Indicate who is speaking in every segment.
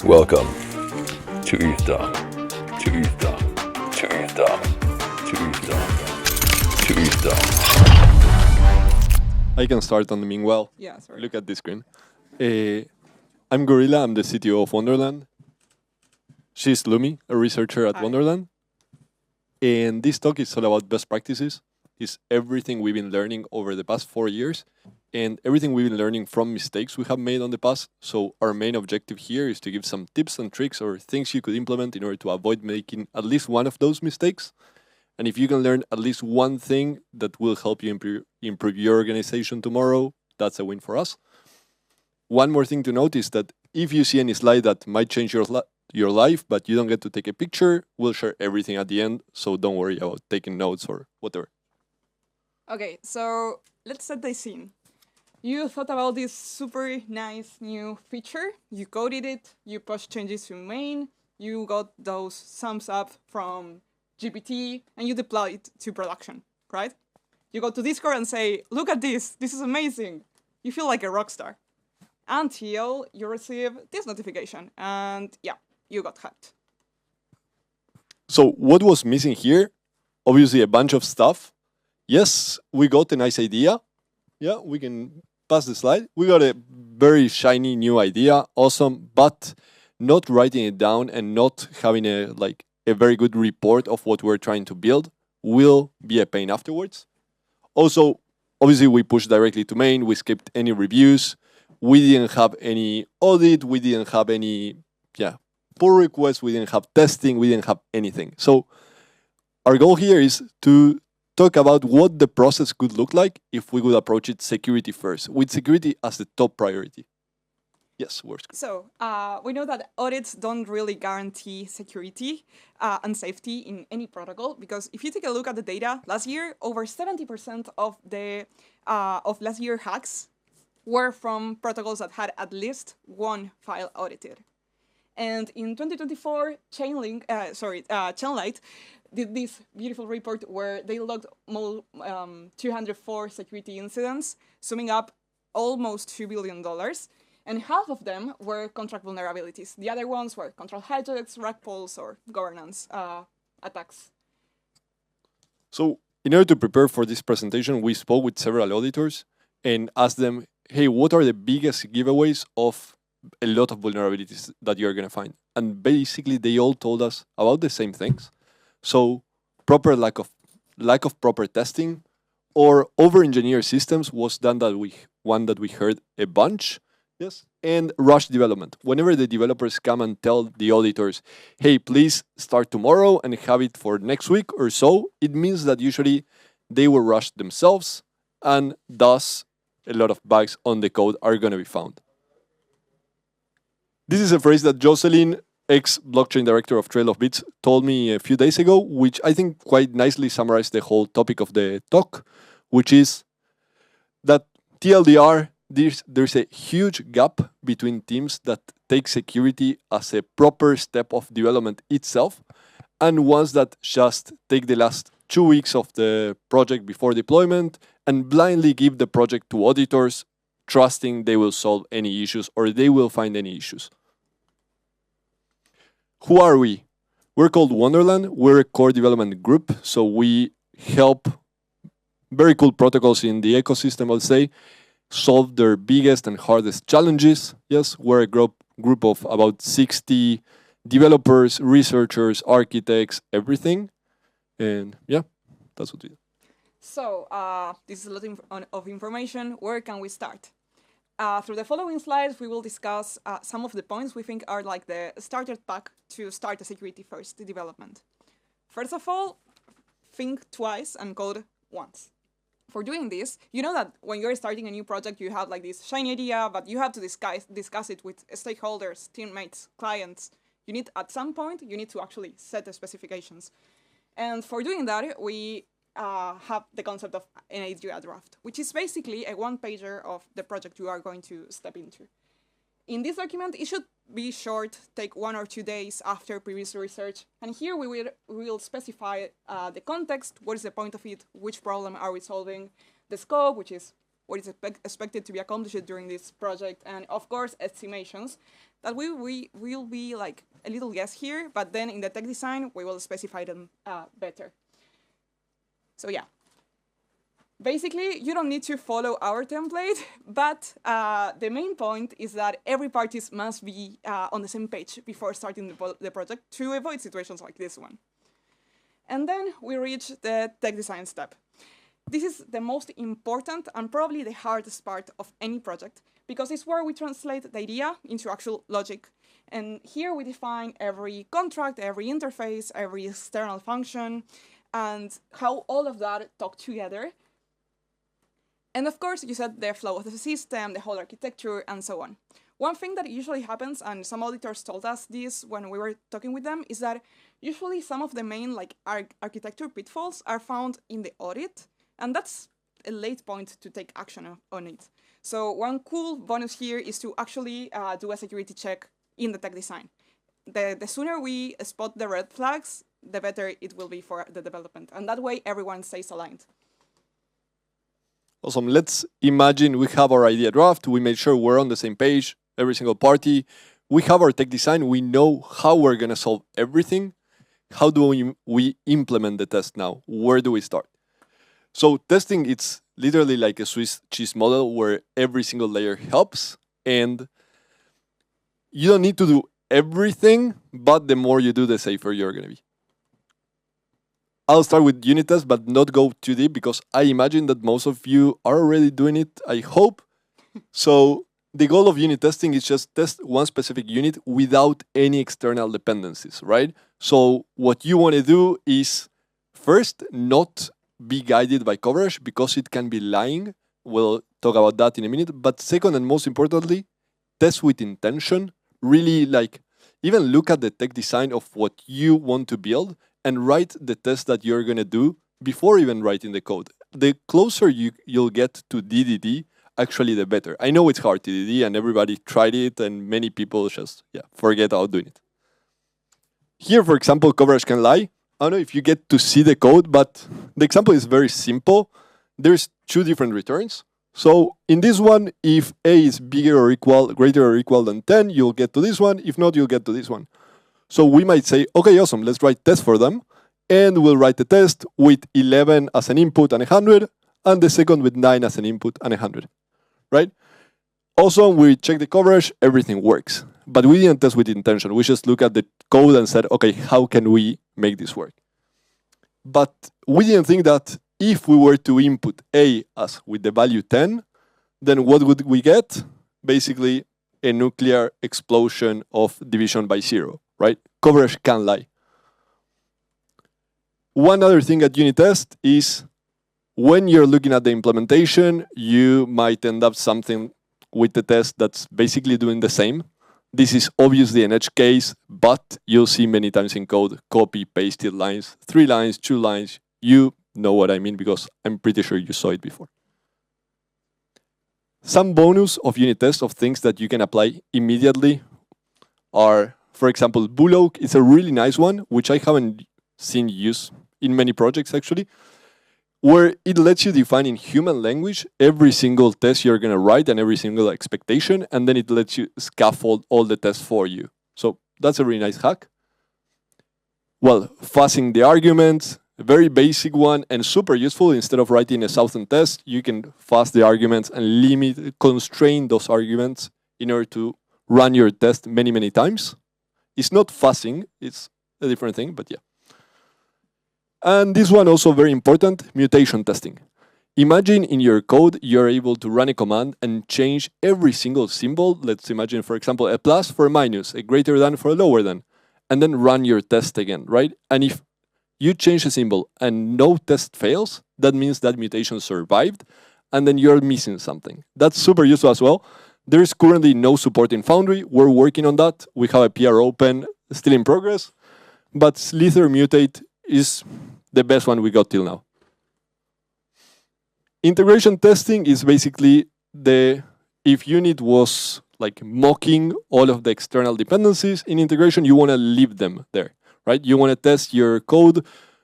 Speaker 1: Welcome to ETHDam, to ETHDam, to ETHDam, to ETHDam, to ETHDam.
Speaker 2: I can start on the meanwhile.
Speaker 3: Yeah, sorry.
Speaker 2: Look at this screen. I'm Gorilla, I'm the CTO of Wonderland. She's Lumi, a researcher at
Speaker 3: Hi.
Speaker 2: Wonderland. And this talk is all about best practices. It's everything we've been learning over the past 4 years and everything we've been learning from mistakes we have made on the past. So our main objective here is to give some tips and tricks or things you could implement in order to avoid making at least one of those mistakes. And if you can learn at least one thing that will help you improve your organization tomorrow, that's a win for us. One more thing to note is that if you see any slide that might change your life, but you don't get to take a picture, we'll share everything at the end, so don't worry about taking notes or whatever.
Speaker 3: Okay, so let's set the scene. You thought about this super nice new feature, you coded it, you pushed changes to main, you got those thumbs up from GPT, and you deploy it to production, right? You go to Discord and say, look at this is amazing. You feel like a rock star. Until you receive this notification, and yeah, you got hacked.
Speaker 2: So what was missing here? Obviously a bunch of stuff. Yes, we got a nice idea. Yeah, we can pass the slide. We got a very shiny new idea, awesome, but not writing it down and not having a very good report of what we're trying to build will be a pain afterwards. Also, obviously we pushed directly to main, we skipped any reviews, we didn't have any audit, we didn't have any pull requests, we didn't have testing, we didn't have anything. So our goal here is to talk about what the process could look like if we would approach it security first, with security as the top priority. Yes, worst.
Speaker 3: So we know that audits don't really guarantee security and safety in any protocol, because if you take a look at the data, last year, over 70% of the of last year hacks were from protocols that had at least one file audited. And in 2024, Chainlight did this beautiful report where they logged 204 security incidents, summing up almost $2 billion. And half of them were contract vulnerabilities. The other ones were control hijacks, rug pulls, or governance attacks.
Speaker 2: So in order to prepare for this presentation, we spoke with several auditors and asked them, hey, what are the biggest giveaways of a lot of vulnerabilities that you're going to find? And basically, they all told us about the same things. So proper lack of proper testing or over-engineered systems was one that we heard a bunch. Yes. And rush development. Whenever the developers come and tell the auditors, hey, please start tomorrow and have it for next week or so, it means that usually they will rush themselves, and thus a lot of bugs on the code are going to be found. This is a phrase that Jocelyn, ex-blockchain director of Trail of Bits, told me a few days ago, which I think quite nicely summarized the whole topic of the talk, which is that TLDR, there's a huge gap between teams that take security as a proper step of development itself and ones that just take the last 2 weeks of the project before deployment and blindly give the project to auditors, trusting they will solve any issues or they will find any issues. Who are we? We're called Wonderland. We're a core development group, so we help very cool protocols in the ecosystem, I'll say, solve their biggest and hardest challenges. Yes, we're a group of about 60 developers, researchers, architects, everything. And yeah, that's what we do.
Speaker 3: So this is a lot of information. Where can we start? Through the following slides, we will discuss some of the points we think are like the starter pack to start a security-first development. First of all, think twice and code once. For doing this, you know that when you're starting a new project, you have like this shiny idea, but you have to discuss it with stakeholders, teammates, clients. At some point, you need to actually set the specifications. And for doing that, we have the concept of an idea draft, which is basically a one-pager of the project you are going to step into. In this document, it should be short, take 1 or 2 days after previous research, and here we will specify the context, what is the point of it, which problem are we solving, the scope, which is what is expected to be accomplished during this project, and of course estimations that we will be like a little guess here, but then in the tech design we will specify them better. So yeah. Basically, you don't need to follow our template, but the main point is that every party must be on the same page before starting the project to avoid situations like this one. And then we reach the tech design step. This is the most important and probably the hardest part of any project, because it's where we translate the idea into actual logic. And here we define every contract, every interface, every external function, and how all of that talk together. And of course, you set the flow of the system, the whole architecture, and so on. One thing that usually happens, and some auditors told us this when we were talking with them, is that usually some of the main architecture pitfalls are found in the audit, and that's a late point to take action on it. So one cool bonus here is to actually do a security check in the tech design. The sooner we spot the red flags, the better it will be for the development. And that way, everyone stays aligned.
Speaker 2: Awesome. Let's imagine we have our idea draft. We made sure we're on the same page, every single party. We have our tech design. We know how we're going to solve everything. How do we implement the test now? Where do we start? So testing, it's literally like a Swiss cheese model where every single layer helps. And you don't need to do everything, but the more you do, the safer you're going to be. I'll start with unit tests, but not go too deep because I imagine that most of you are already doing it, I hope. So the goal of unit testing is just test one specific unit without any external dependencies, right? So what you want to do is first not be guided by coverage because it can be lying. We'll talk about that in a minute. But second and most importantly, test with intention. Really even look at the tech design of what you want to build and write the test that you're going to do before even writing the code. The closer you'll get to DDD, actually the better. I know it's hard, DDD, and everybody tried it, and many people just forget about doing it. Here, for example, coverage can lie. I don't know if you get to see the code, but the example is very simple. There's two different returns. So in this one, if A is greater or equal than 10, you'll get to this one. If not, you'll get to this one. So we might say, okay, awesome, let's write tests for them. And we'll write the test with 11 as an input and 100, and the second with 9 as an input and 100, right? Also, we check the coverage, everything works. But we didn't test with intention. We just look at the code and said, okay, how can we make this work? But we didn't think that if we were to input A as with the value 10, then what would we get? Basically, a nuclear explosion of division by 0. Right? Coverage can lie. One other thing at unit test is when you're looking at the implementation, you might end up something with the test that's basically doing the same. This is obviously an edge case, but you'll see many times in code, copy, pasted lines, 3 lines, 2 lines. You know what I mean because I'm pretty sure you saw it before. Some bonus of unit tests of things that you can apply immediately are, for example, Bullock is a really nice one, which I haven't seen used in many projects actually, where it lets you define in human language every single test you're going to write and every single expectation, and then it lets you scaffold all the tests for you. So that's a really nice hack. Well, fuzzing the arguments, a very basic one and super useful. Instead of writing 1,000 tests, you can fuzz the arguments and constrain those arguments in order to run your test many, many times. It's not fuzzing, it's a different thing, but yeah. And this one also very important, mutation testing. Imagine in your code, you're able to run a command and change every single symbol. Let's imagine, for example, a plus for a minus, a greater than for a lower than, and then run your test again, right? And if you change a symbol and no test fails, that means that mutation survived, and then you're missing something. That's super useful as well. There's currently no support in Foundry. We're working on that. We have a PR open, still in progress. But Slither Mutate is the best one we got till now. Integration testing is basically if unit was mocking all of the external dependencies in integration, you want to leave them there, right? You want to test your code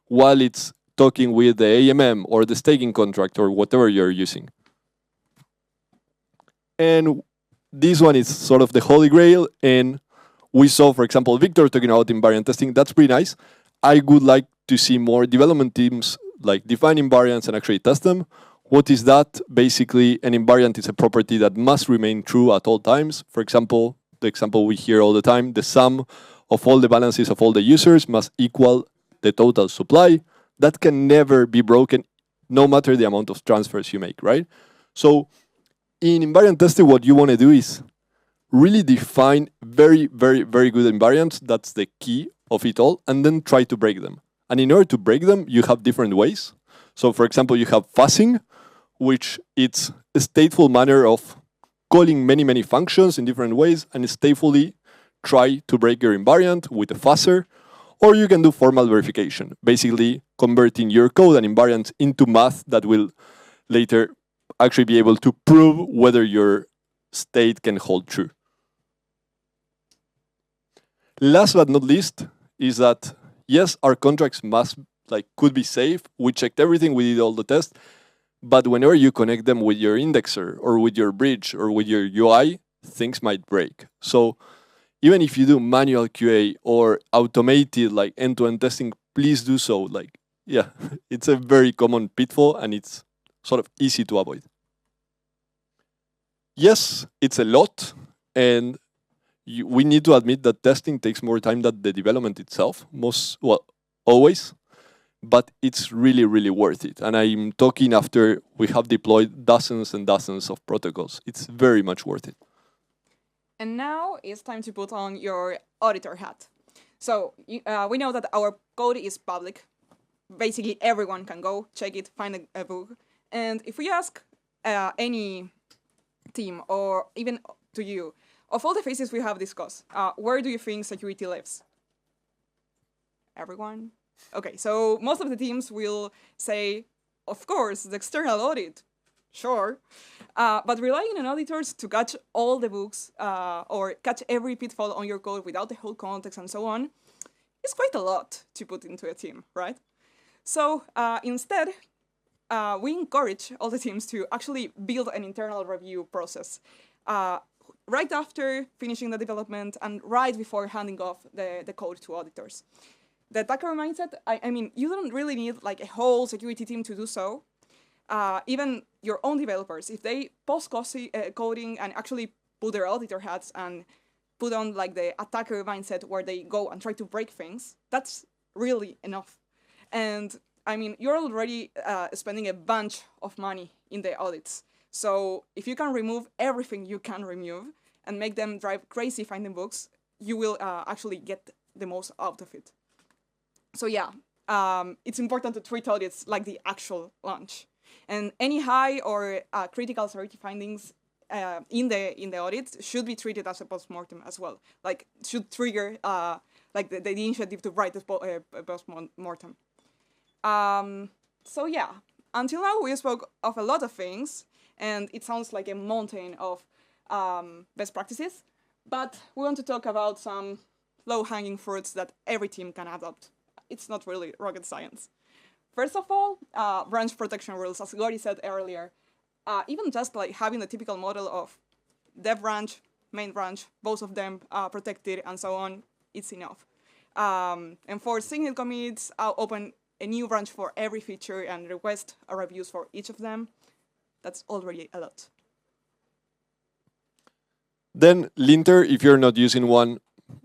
Speaker 2: while it's talking with the AMM or the staking contract or whatever you're using. And this one is sort of the holy grail. And we saw, for example, Victor talking about invariant testing. That's pretty nice. I would like to see more development teams like define invariants and actually test them. What is that? Basically, an invariant is a property that must remain true at all times. For example, the example we hear all the time, the sum of all the balances of all the users must equal the total supply. That can never be broken, no matter the amount of transfers you make, right? So in invariant testing, what you want to do is really define very, very, very good invariants. That's the key of it all, and then try to break them. And in order to break them, you have different ways. So for example, you have fuzzing, which it's a stateful manner of calling many, many functions in different ways and statefully try to break your invariant with a fuzzer. Or you can do formal verification, basically converting your code and invariants into math that will later actually be able to prove whether your state can hold true. Last but not least is that, yes, our contracts could be safe. We checked everything, we did all the tests, but whenever you connect them with your indexer or with your bridge or with your UI, things might break. So even if you do manual QA or automated like end-to-end testing, please do so. It's a very common pitfall and it's sort of easy to avoid. Yes, it's a lot, and we need to admit that testing takes more time than the development itself, always, but it's really, really worth it. And I'm talking after we have deployed dozens and dozens of protocols. It's very much worth it.
Speaker 3: And now it's time to put on your auditor hat. So we know that our code is public. Basically, everyone can go check it, find a bug. And if we ask any team or even to you, of all the phases we have discussed, where do you think security lives? Everyone? Okay, so most of the teams will say, of course, the external audit. Sure. But relying on auditors to catch all the bugs or catch every pitfall on your code without the whole context and so on is quite a lot to put into a team, right? So instead, we encourage all the teams to actually build an internal review process right after finishing the development and right before handing off the code to auditors. The attacker mindset, I mean, you don't really need like a whole security team to do so. Even your own developers, if they post-coding and actually put their auditor hats and put on like the attacker mindset where they go and try to break things, that's really enough. And I mean, you're already spending a bunch of money in the audits. So if you can remove everything you can remove and make them drive crazy finding bugs, you will actually get the most out of it. So yeah, it's important to treat audits like the actual launch. And any high or critical severity findings in the audit should be treated as a postmortem as well. Like should trigger the initiative to write a postmortem. So yeah, until now we spoke of a lot of things, and it sounds like a mountain of best practices. But we want to talk about some low-hanging fruits that every team can adopt. It's not really rocket science. First of all, branch protection rules, as Gori said earlier. Even just like having the typical model of dev branch, main branch, both of them protected and so on, it's enough. And for signal commits, I'll open a new branch for every feature and request reviews for each of them. That's already a lot.
Speaker 2: Then linter, if you're not using one,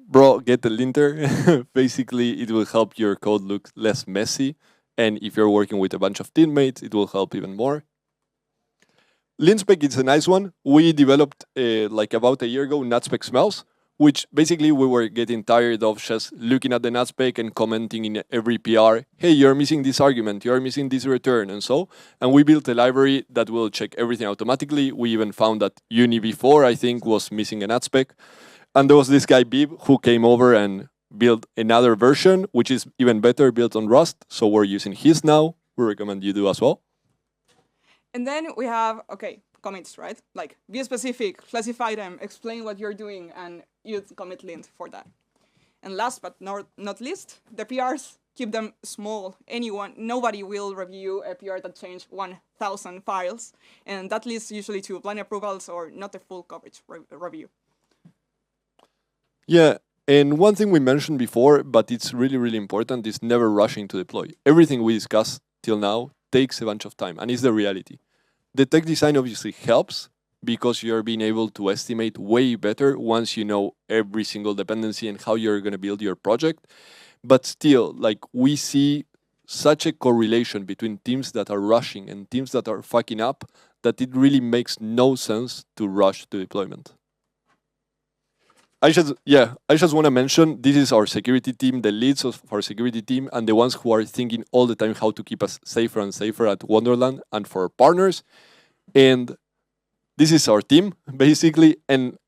Speaker 2: bro, get the linter. Basically, it will help your code look less messy. And if you're working with a bunch of teammates, it will help even more. Linspec is a nice one. We developed about a year ago NatSpec smells, which basically we were getting tired of just looking at the NatSpec and commenting in every PR, hey, you're missing this argument, you're missing this return, and so. And we built a library that will check everything automatically. We even found that Uni v4, I think, was missing a NatSpec. And there was this guy, Bib, who came over and built another version, which is even better, built on Rust. So we're using his now. We recommend you do as well.
Speaker 3: And then we have, commits, right? Like, be specific, classify them, explain what you're doing, and use commit lint for that. And last but not least, the PRs. keep them small. Nobody will review a PR that changed 1,000 files, and that leads usually to blind approvals or not a full coverage review.
Speaker 2: Yeah, and one thing we mentioned before, but it's really, really important, is never rushing to deploy. Everything we discussed till now takes a bunch of time, and it's the reality. The tech design obviously helps because you're being able to estimate way better once you know every single dependency and how you're going to build your project. But still, like, we see such a correlation between teams that are rushing and teams that are fucking up that it really makes no sense to rush to deployment. I just want to mention, this is our security team, the leads of our security team, and the ones who are thinking all the time how to keep us safer and safer at Wonderland and for our partners. And this is our team, basically. And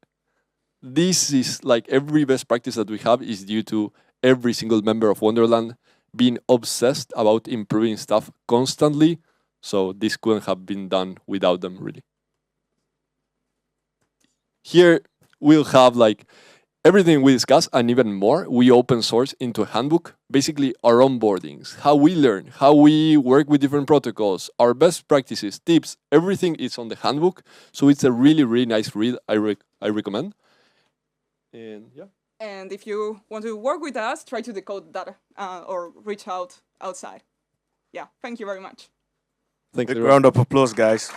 Speaker 2: this is like every best practice that we have is due to every single member of Wonderland being obsessed about improving stuff constantly. So this couldn't have been done without them, really. Here we'll have like everything we discuss and even more. We open source into a handbook, basically our onboardings, how we learn, how we work with different protocols, our best practices, tips, everything is on the handbook. So it's a really, really nice read. I recommend. And yeah.
Speaker 3: And if you want to work with us, try to decode that or reach out outside. Yeah, thank you very much.
Speaker 2: Thank you.
Speaker 4: Big round of applause, guys.